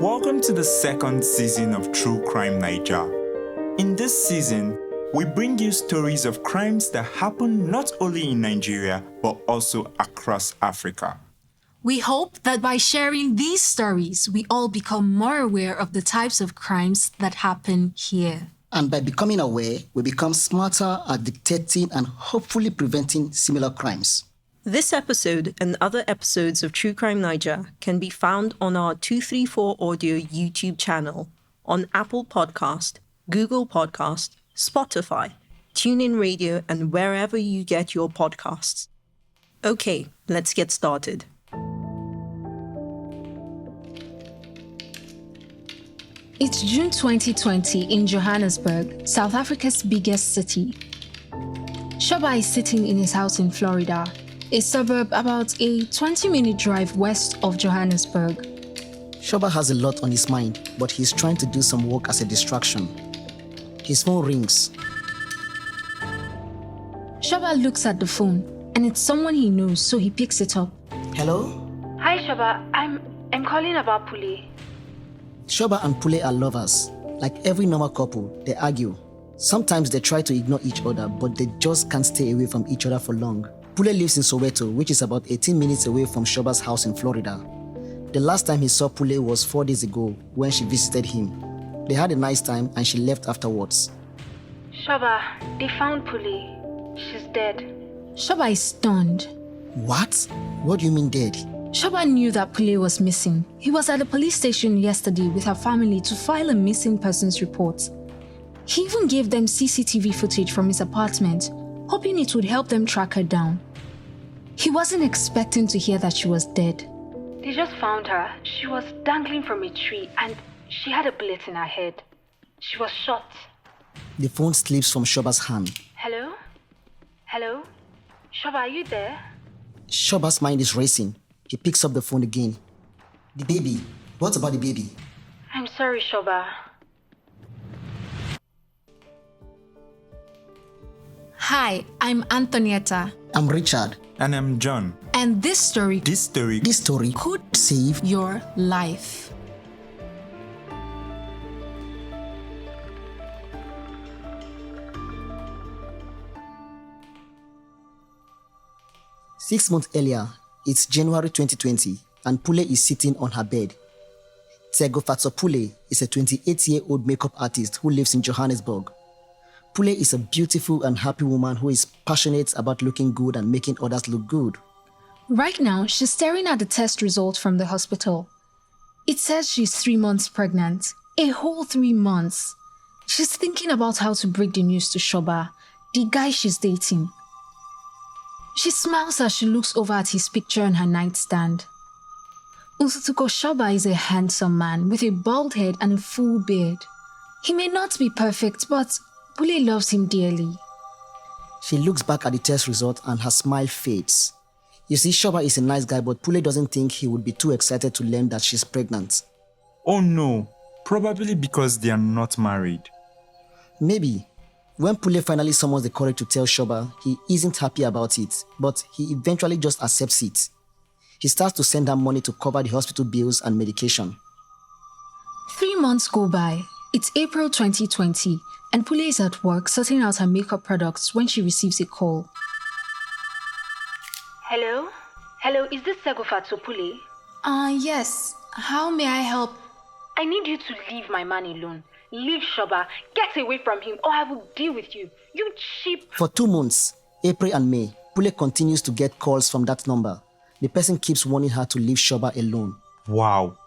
Welcome to the second season of True Crime Naija. In this season, we bring you stories of crimes that happen not only in Nigeria, but also across Africa. We hope that by sharing these stories, we all become more aware of the types of crimes that happen here. And by becoming aware, we become smarter at detecting and hopefully preventing similar crimes. This episode and other episodes of True Crime Naija can be found on our 234 Audio YouTube channel, on Apple Podcast, Google Podcast, Spotify, TuneIn Radio, and wherever you get your podcasts. Okay, let's get started. It's June 2020 in Johannesburg, South Africa's biggest city. Shoba is sitting in his house in Florida, a suburb about a 20-minute drive west of Johannesburg. Shoba has a lot on his mind, but he's trying to do some work as a distraction. His phone rings. Shoba looks at the phone, and it's someone he knows, so he picks it up. Hello? Hi, Shoba. I'm calling about Pule. Shoba and Pule are lovers. Like every normal couple, they argue. Sometimes they try to ignore each other, but they just can't stay away from each other for long. Pule lives in Soweto, which is about 18 minutes away from Shoba's house in Florida. The last time he saw Pule was 4 days ago when she visited him. They had a nice time and she left afterwards. Shoba, they found Pule. She's dead. Shoba is stunned. What? What do you mean dead? Shoba knew that Pule was missing. He was at the police station yesterday with her family to file a missing persons report. He even gave them CCTV footage from his apartment, hoping it would help them track her down. He wasn't expecting to hear that she was dead. They just found her. She was dangling from a tree and she had a bullet in her head. She was shot. The phone slips from Shoba's hand. Hello? Hello? Shoba, are you there? Shoba's mind is racing. He picks up the phone again. The baby. What about the baby? I'm sorry, Shoba. Hi, I'm Anthonieta. I'm Richard. And I'm John. And this story could save your life. Six months earlier, it's January 2020, and Pule is sitting on her bed. Tseghofatso Pule is a 28-year-old makeup artist who lives in Johannesburg. Pule is a beautiful and happy woman who is passionate about looking good and making others look good. Right now, she's staring at the test result from the hospital. It says she's 3 months pregnant. A whole 3 months. She's thinking about how to break the news to Shoba, the guy she's dating. She smiles as she looks over at his picture on her nightstand. Unsutuko Shoba is a handsome man with a bald head and a full beard. He may not be perfect, but Pule loves him dearly. She looks back at the test result and her smile fades. You see, Shoba is a nice guy, but Pule doesn't think he would be too excited to learn that she's pregnant. Oh no, probably because they are not married. Maybe. When Pule finally summons the courage to tell Shoba, he isn't happy about it, but he eventually just accepts it. He starts to send her money to cover the hospital bills and medication. 3 months go by. It's April 2020, and Pule is at work sorting out her makeup products when she receives a call. Hello? Hello, is this Tseghofatso Pule? Yes. How may I help? I need you to leave my man alone. Leave Shoba. Get away from him or I will deal with you. You cheap... For 2 months, April and May, Pule continues to get calls from that number. The person keeps warning her to leave Shoba alone. Wow.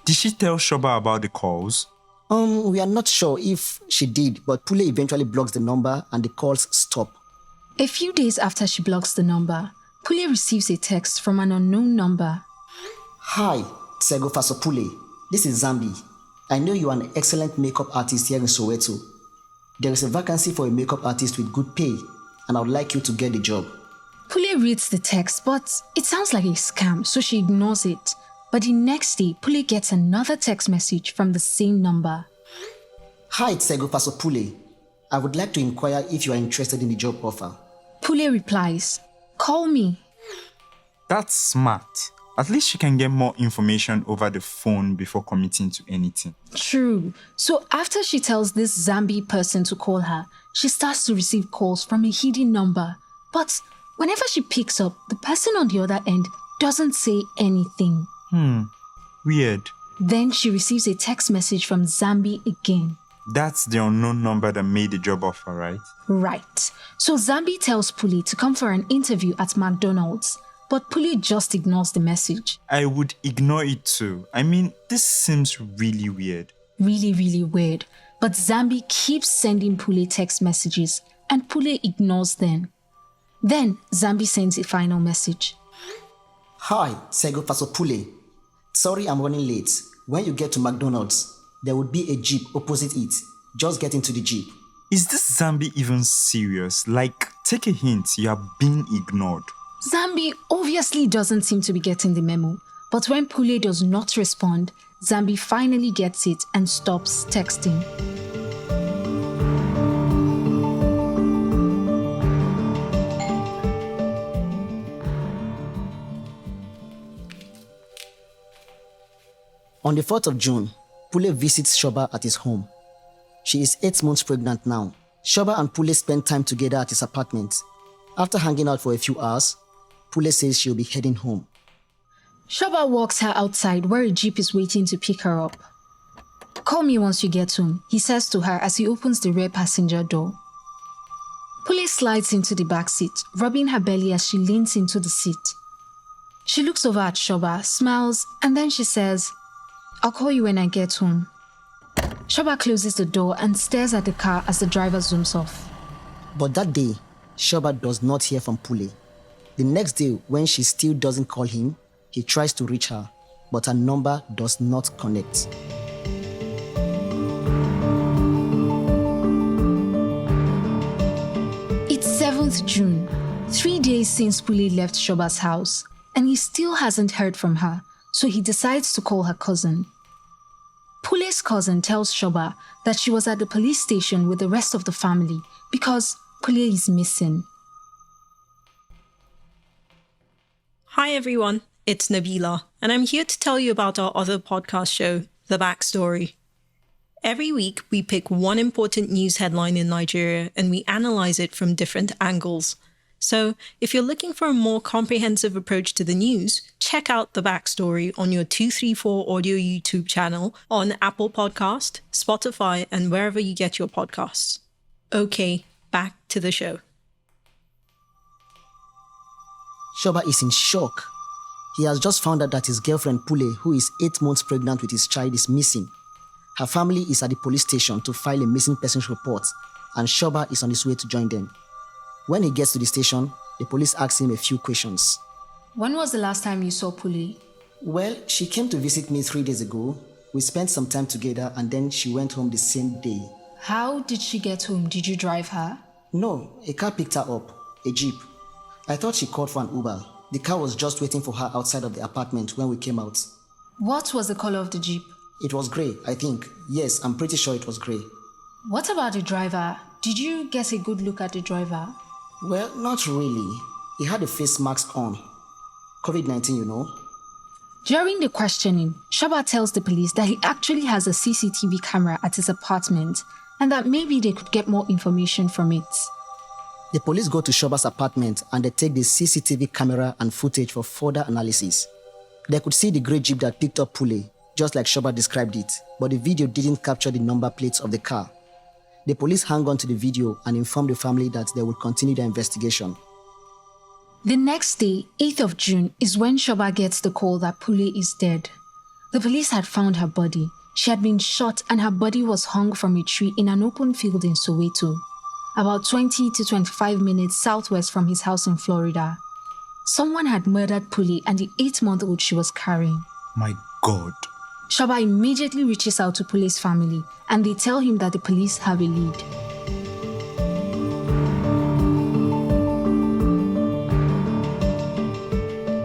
Did she tell Shoba about the calls? We are not sure if she did, but Pule eventually blocks the number and the calls stop. A few days after she blocks the number, Pule receives a text from an unknown number. Hi, Tseghofatso Pule. This is Zambi. I know you are an excellent makeup artist here in Soweto. There is a vacancy for a makeup artist with good pay, and I would like you to get the job. Pule reads the text, but it sounds like a scam, so she ignores it. But the next day, Pule gets another text message from the same number. Hi, Tseghofatso Pule. I would like to inquire if you are interested in the job offer. Pule replies, "Call me." That's smart. At least she can get more information over the phone before committing to anything. True. So after she tells this Zambi person to call her, she starts to receive calls from a hidden number. But whenever she picks up, the person on the other end doesn't say anything. Weird. Then she receives a text message from Zambi again. That's the unknown number that made the job offer, right? Right. So Zambi tells Pule to come for an interview at McDonald's, but Pule just ignores the message. I would ignore it too. I mean, this seems really weird. Really, really weird. But Zambi keeps sending Pule text messages, and Pule ignores them. Then Zambi sends a final message. Hi, Tseghofatso Pule. Sorry I'm running late. When you get to McDonald's, there would be a Jeep opposite it. Just get into the Jeep. Is this Zambi even serious? Like, take a hint, you are being ignored. Zambi obviously doesn't seem to be getting the memo, but when Pule does not respond, Zambi finally gets it and stops texting. On the 4th of June, Pule visits Shoba at his home. She is 8 months pregnant now. Shoba and Pule spend time together at his apartment. After hanging out for a few hours, Pule says she'll be heading home. Shoba walks her outside where a jeep is waiting to pick her up. Call me once you get home, he says to her as he opens the rear passenger door. Pule slides into the back seat, rubbing her belly as she leans into the seat. She looks over at Shoba, smiles, and then she says, I'll call you when I get home. Shoba closes the door and stares at the car as the driver zooms off. But that day, Shoba does not hear from Pule. The next day, when she still doesn't call him, he tries to reach her, but her number does not connect. It's 7th June, 3 days since Pule left Shoba's house, and he still hasn't heard from her, so he decides to call her cousin. Pule's cousin tells Shoba that she was at the police station with the rest of the family because Pule is missing. Hi everyone, it's Nabila, and I'm here to tell you about our other podcast show, The Backstory. Every week, we pick one important news headline in Nigeria and we analyze it from different angles. So, if you're looking for a more comprehensive approach to the news, check out The Backstory on your 234 Audio YouTube channel, on Apple Podcast, Spotify, and wherever you get your podcasts. Okay, back to the show. Shoba is in shock. He has just found out that his girlfriend Pule, who is 8 months pregnant with his child, is missing. Her family is at the police station to file a missing persons report, and Shoba is on his way to join them. When he gets to the station, the police ask him a few questions. When was the last time you saw Pule? Well, she came to visit me 3 days ago. We spent some time together and then she went home the same day. How did she get home? Did you drive her? No, a car picked her up, a jeep. I thought she called for an Uber. The car was just waiting for her outside of the apartment when we came out. What was the color of the jeep? It was grey, I think. Yes, I'm pretty sure it was grey. What about the driver? Did you get a good look at the driver? Well, not really. He had a face mask on. COVID-19, you know. During the questioning, Shoba tells the police that he actually has a CCTV camera at his apartment and that maybe they could get more information from it. The police go to Shoba's apartment and they take the CCTV camera and footage for further analysis. They could see the grey jeep that picked up Pule, just like Shoba described it, but the video didn't capture the number plates of the car. The police hang on to the video and inform the family that they will continue their investigation. The next day, 8th of June, is when Shoba gets the call that Pule is dead. The police had found her body. She had been shot and her body was hung from a tree in an open field in Soweto, about 20 to 25 minutes southwest from his house in Florida. Someone had murdered Pule and the 8-month-old she was carrying. My God. Shoba immediately reaches out to Pule's family and they tell him that the police have a lead.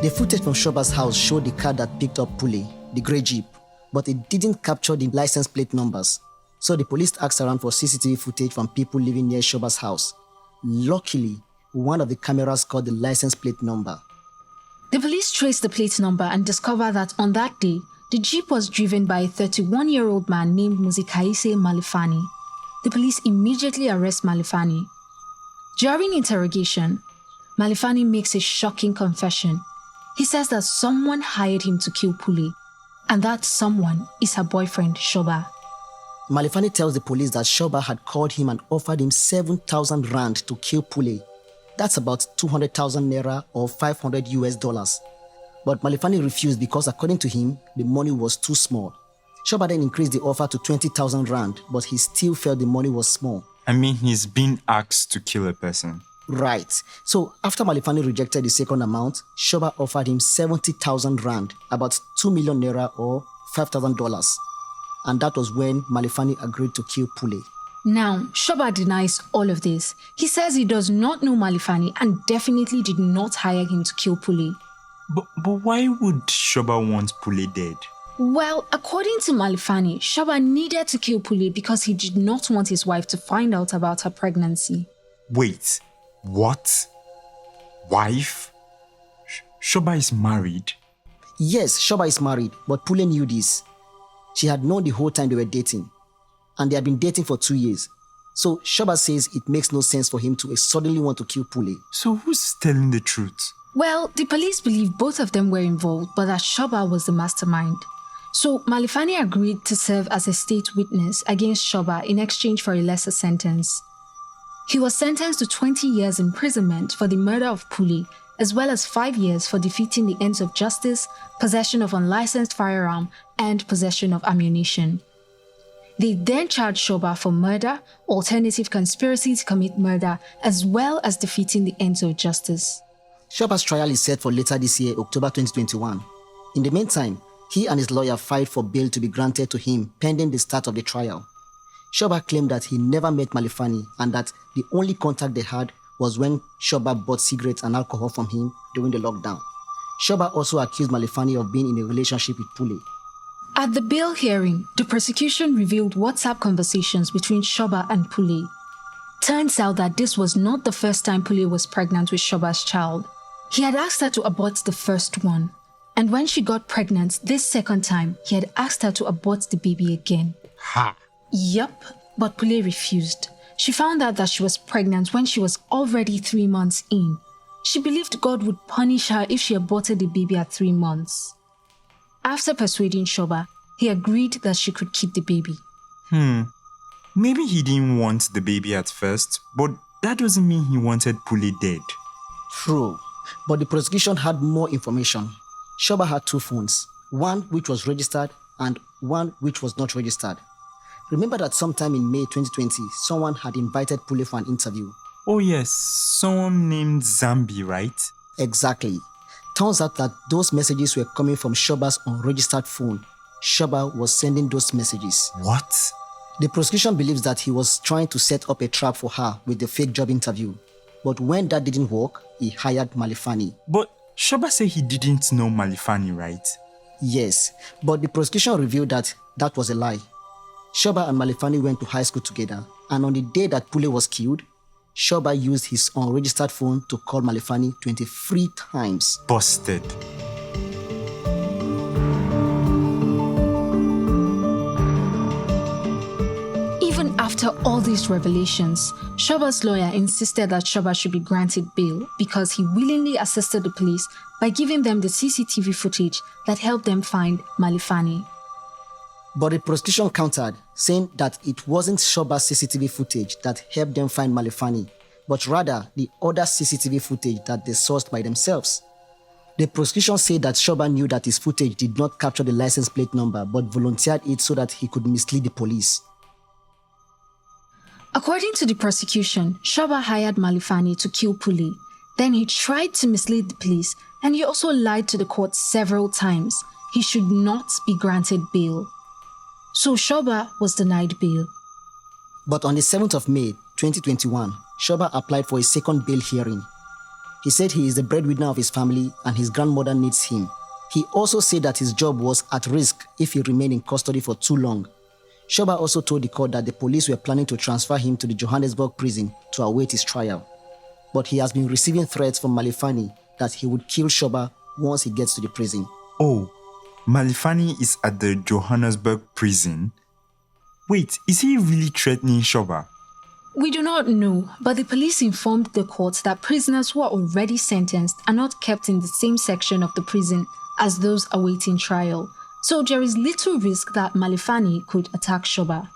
The footage from Shoba's house showed the car that picked up Pule, the grey jeep, but it didn't capture the license plate numbers. So the police asked around for CCTV footage from people living near Shoba's house. Luckily, one of the cameras caught the license plate number. The police traced the plate number and discovered that on that day, the jeep was driven by a 31-year-old man named Muzikaise Malifani. The police immediately arrest Malifani. During interrogation, Malifani makes a shocking confession. He says that someone hired him to kill Pule, and that someone is her boyfriend, Shoba. Malifani tells the police that Shoba had called him and offered him 7,000 rand to kill Pule. That's about 200,000 naira or $500. But Malifani refused because, according to him, the money was too small. Shoba then increased the offer to 20,000 rand, but he still felt the money was small. I mean, he's been asked to kill a person. Right. So after Malifani rejected the second amount, Shoba offered him 70,000 rand, about 2 million naira or $5,000. And that was when Malifani agreed to kill Pule. Now, Shoba denies all of this. He says he does not know Malifani and definitely did not hire him to kill Pule. But why would Shoba want Pule dead? Well, according to Malifani, Shoba needed to kill Pule because he did not want his wife to find out about her pregnancy. Wait, what? Wife? Shoba is married? Yes, Shoba is married, but Pule knew this. She had known the whole time they were dating. And they had been dating for 2 years. So Shoba says it makes no sense for him to suddenly want to kill Pule. So who's telling the truth? Well, the police believe both of them were involved, but that Shoba was the mastermind. So Malifani agreed to serve as a state witness against Shoba in exchange for a lesser sentence. He was sentenced to 20 years imprisonment for the murder of Pule, as well as 5 years for defeating the ends of justice, possession of unlicensed firearm, and possession of ammunition. They then charged Shoba for murder, alternative conspiracy to commit murder, as well as defeating the ends of justice. Shoba's trial is set for later this year, October 2021. In the meantime, he and his lawyer filed for bail to be granted to him pending the start of the trial. Shoba claimed that he never met Malifani and that the only contact they had was when Shoba bought cigarettes and alcohol from him during the lockdown. Shoba also accused Malifani of being in a relationship with Pule. At the bail hearing, the prosecution revealed WhatsApp conversations between Shoba and Pule. Turns out that this was not the first time Pule was pregnant with Shoba's child. He had asked her to abort the first one. And when she got pregnant this second time, he had asked her to abort the baby again. Ha! Yup, but Pule refused. She found out that she was pregnant when she was already 3 months in. She believed God would punish her if she aborted the baby at 3 months. After persuading Shoba, he agreed that she could keep the baby. Maybe he didn't want the baby at first, but that doesn't mean he wanted Pule dead. True, but the prosecution had more information. Shoba had 2 phones, one which was registered and one which was not registered. Remember that sometime in May 2020, someone had invited Pule for an interview. Oh yes, someone named Zambi, right? Exactly. Turns out that those messages were coming from Shoba's unregistered phone. Shoba was sending those messages. What? The prosecution believes that he was trying to set up a trap for her with the fake job interview. But when that didn't work, he hired Malifani. But Shoba said he didn't know Malifani, right? Yes, but the prosecution revealed that that was a lie. Shoba and Malifani went to high school together, and on the day that Pule was killed, Shoba used his unregistered phone to call Malifani 23 times. Busted. Even after all these revelations, Shoba's lawyer insisted that Shoba should be granted bail because he willingly assisted the police by giving them the CCTV footage that helped them find Malifani. But the prosecution countered, saying that it wasn't Shoba's CCTV footage that helped them find Malifani, but rather the other CCTV footage that they sourced by themselves. The prosecution said that Shoba knew that his footage did not capture the license plate number but volunteered it so that he could mislead the police. According to the prosecution, Shoba hired Malifani to kill Pule. Then he tried to mislead the police and he also lied to the court several times. He should not be granted bail. So Shoba was denied bail. But on the 7th of May 2021, Shoba applied for a second bail hearing. He said he is the breadwinner of his family and his grandmother needs him. He also said that his job was at risk if he remained in custody for too long. Shoba also told the court that the police were planning to transfer him to the Johannesburg prison to await his trial. But he has been receiving threats from Malifani that he would kill Shoba once he gets to the prison. Oh, Malifani is at the Johannesburg prison? Wait, is he really threatening Shoba? We do not know, but the police informed the court that prisoners who are already sentenced are not kept in the same section of the prison as those awaiting trial. So there is little risk that Malifani could attack Shoba.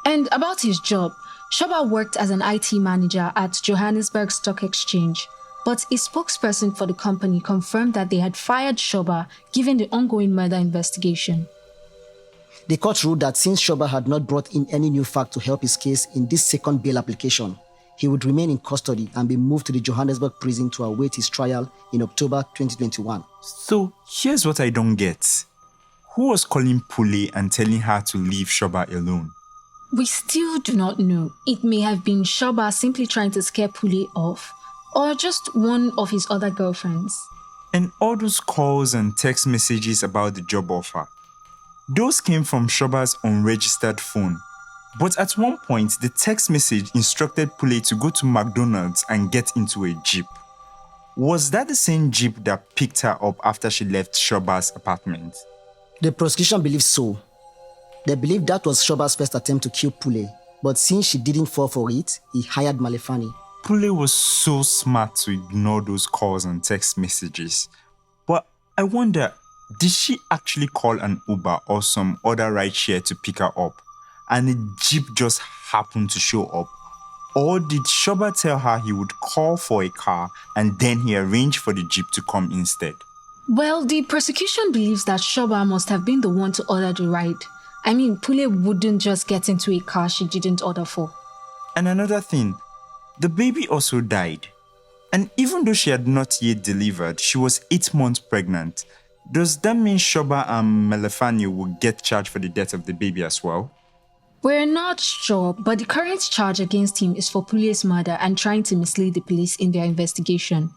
And about his job, Shoba worked as an IT manager at Johannesburg Stock Exchange, but a spokesperson for the company confirmed that they had fired Shoba given the ongoing murder investigation. The court ruled that since Shoba had not brought in any new fact to help his case in this second bail application, he would remain in custody and be moved to the Johannesburg prison to await his trial in October 2021. So here's what I don't get. Who was calling Pule and telling her to leave Shoba alone? We still do not know. It may have been Shoba simply trying to scare Pule off, or just one of his other girlfriends. And all those calls and text messages about the job offer, those came from Shoba's unregistered phone. But at one point, the text message instructed Pule to go to McDonald's and get into a jeep. Was that the same jeep that picked her up after she left Shoba's apartment? The prosecution believes so. They believe that was Shoba's first attempt to kill Pule, but since she didn't fall for it, he hired Malifani. Pule was so smart to ignore those calls and text messages. But I wonder, did she actually call an Uber or some other rideshare to pick her up, and the jeep just happened to show up? Or did Shoba tell her he would call for a car and then he arranged for the jeep to come instead? Well, the prosecution believes that Shoba must have been the one to order the ride. I mean, Pule wouldn't just get into a car she didn't order for. And another thing, the baby also died. And even though she had not yet delivered, she was 8 months pregnant. Does that mean Shoba and Malifani will get charged for the death of the baby as well? We're not sure, but the current charge against him is for Pule's murder and trying to mislead the police in their investigation.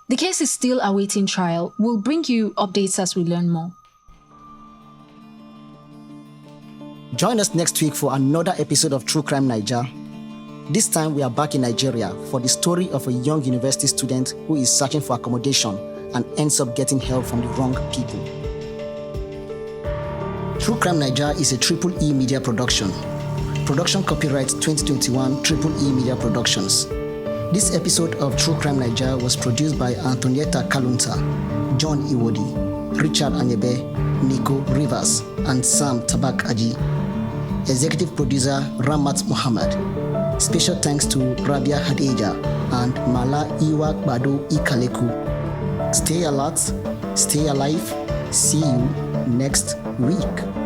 The case is still awaiting trial. We'll bring you updates as we learn more. Join us next week for another episode of True Crime Naija. This time we are back in Nigeria for the story of a young university student who is searching for accommodation and ends up getting help from the wrong people. True Crime Naija is a Triple E Media production. Production copyright 2021 Triple E Media Productions. This episode of True Crime Naija was produced by Anthonieta Kalunta, John Iwodi, Richard Anyebe, Nico Rivers, and Sam Tabakaji. Executive producer Rahmat Muhammad. Special thanks to Rabia Hadejia and Mala Iwa Gbado Ikaleku. Stay alert, stay alive. See you next week.